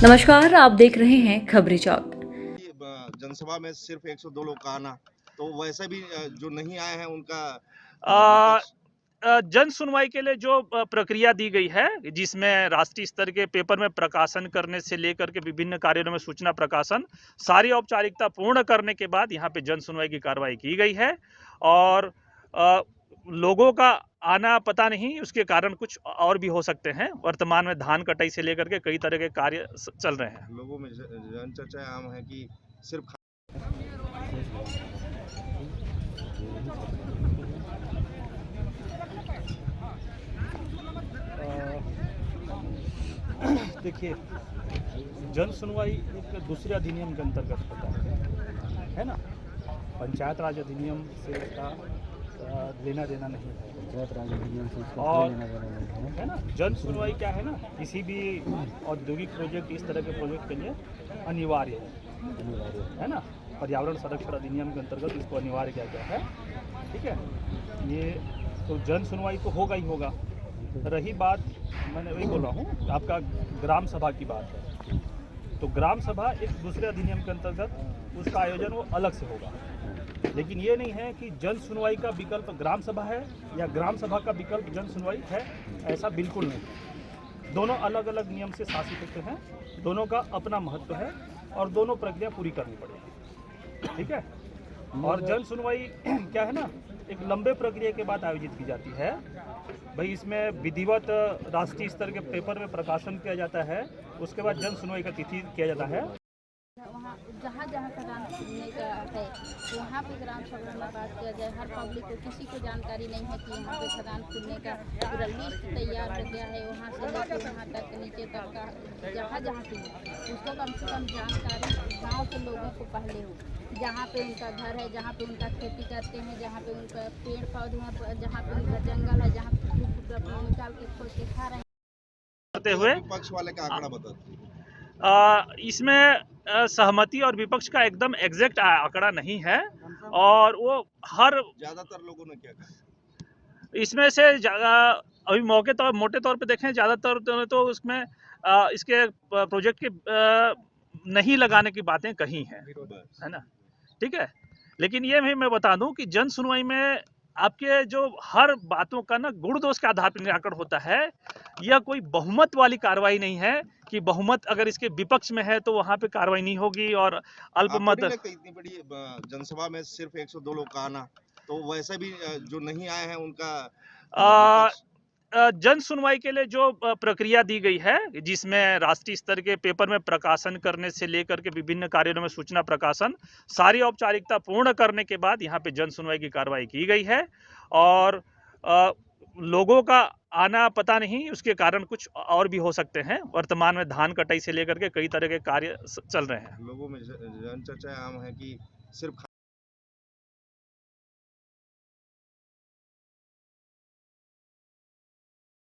नमस्कार, आप देख रहे हैं खबरी चौक। जनसभा में सिर्फ 102 लोग का आना, तो वैसे भी जो नहीं आए हैं उनका अ, विपक्ष। जन सुनवाई के लिए जो प्रक्रिया दी गई है, जिसमें राष्ट्रीय स्तर के पेपर में प्रकाशन करने से लेकर के विभिन्न कार्यालयों में सूचना प्रकाशन, सारी औपचारिकता पूर्ण करने के बाद यहाँ पे जन सुनवाई की कार्रवाई की गई है। और अ, लोगों का आना पता नहीं, उसके कारण कुछ और भी हो सकते हैं। वर्तमान में धान कटाई से लेकर के कई तरह के कार्य चल रहे हैं। लोगों में जन चर्चा आम है कि सिर्फ देखिए, जन सुनवाई एक दूसरे अधिनियम के अंतर्गत होता है ना। पंचायत राज अधिनियम से इसका लेना देना नहीं है। पंचायत राज अधिनियम से इसका और लेना देना नहीं है ना। जन सुनवाई क्या है ना, किसी भी औद्योगिक प्रोजेक्ट, इस तरह के प्रोजेक्ट के लिए अनिवार्य है ना। पर्यावरण संरक्षण अधिनियम के अंतर्गत इसको अनिवार्य किया गया है। ठीक है, ये तो जन सुनवाई तो होगा ही होगा। रही बात, मैंने वही बोल रहा हूँ, आपका ग्राम सभा की बात है, तो ग्राम सभा एक दूसरे अधिनियम के अंतर्गत उसका आयोजन वो अलग से होगा। लेकिन ये नहीं है कि जन सुनवाई का विकल्प ग्राम सभा है या ग्राम सभा का विकल्प जन सुनवाई है, ऐसा बिल्कुल नहीं। दोनों अलग अलग नियम से शासित होते हैं, दोनों का अपना महत्व है और दोनों प्रक्रिया पूरी करनी पड़ेगी। ठीक है, और जन सुनवाई क्या है ना, एक लंबे प्रक्रिया के बाद आयोजित की जाती है। भाई, इसमें विधिवत राष्ट्रीय स्तर के पेपर में प्रकाशन किया जाता है, उसके बाद जन सुनवाई का तिथि किया जाता है। वहाँ जहाँ जहाँ खदान खुलने का है, वहाँ पे ग्राम सभा में बात किया जाए। हर पब्लिक को, किसी को जानकारी नहीं है कि यहाँ पे खदान खुलने का पूरा लिस्ट तैयार हो गया है। वहाँ से लेकर वहाँ तक, नीचे तक का, जहाँ जहाँ की उसको कम से कम जानकारी गांव के लोगों को पहले हो। जहाँ पे उनका घर है, जहाँ पे उनका खेती करते हैं, जहाँ पे उनका पेड़ पौधे हैं, जहाँ पे उनका जंगल है, जहाँ पे निकाल के खोज के खा रहे हैं। करते हुए विपक्ष वाले का आंकड़ा बताते हैं। इसमें सहमति और विपक्ष का एकदम एग्जैक्ट आंकड़ा नहीं है। और वो हर ज्यादातर लोगों ने क्या कहा? इसमें से अभी मोटे तौर पे देखें, ज़्यादातर तो उसमें इसके प्रोजेक्ट के नहीं लगाने की बातें कही हैं, है ना। ठीक है, लेकिन ये भी मैं बता दूं कि जन सुनवाई में आपके जो हर बातों का ना गुण दोष के आधार पर निराकरण होता है। यह कोई बहुमत वाली कार्रवाई नहीं है कि बहुमत अगर इसके विपक्ष में है तो वहां पे कार्रवाई नहीं होगी और आपको अल्पमत। नहीं लगता इतनी बड़ी जनसभा में सिर्फ 102 लोग का आना, तो वैसे भी जो नहीं आए हैं उनका विपक्ष। जन सुनवाई के लिए जो प्रक्रिया दी गई है, जिसमें राष्ट्रीय स्तर के पेपर में प्रकाशन करने से लेकर के विभिन्न कार्यालयों में सूचना प्रकाशन, सारी औपचारिकता पूर्ण करने के बाद यहाँ पे जन सुनवाई की कार्रवाई की गई है। और लोगों का आना पता नहीं, उसके कारण कुछ और भी हो सकते हैं। वर्तमान में धान कटाई से लेकर के कई तरह के कार्य चल रहे हैं। लोगों में जन चर्चा आम है कि सिर्फ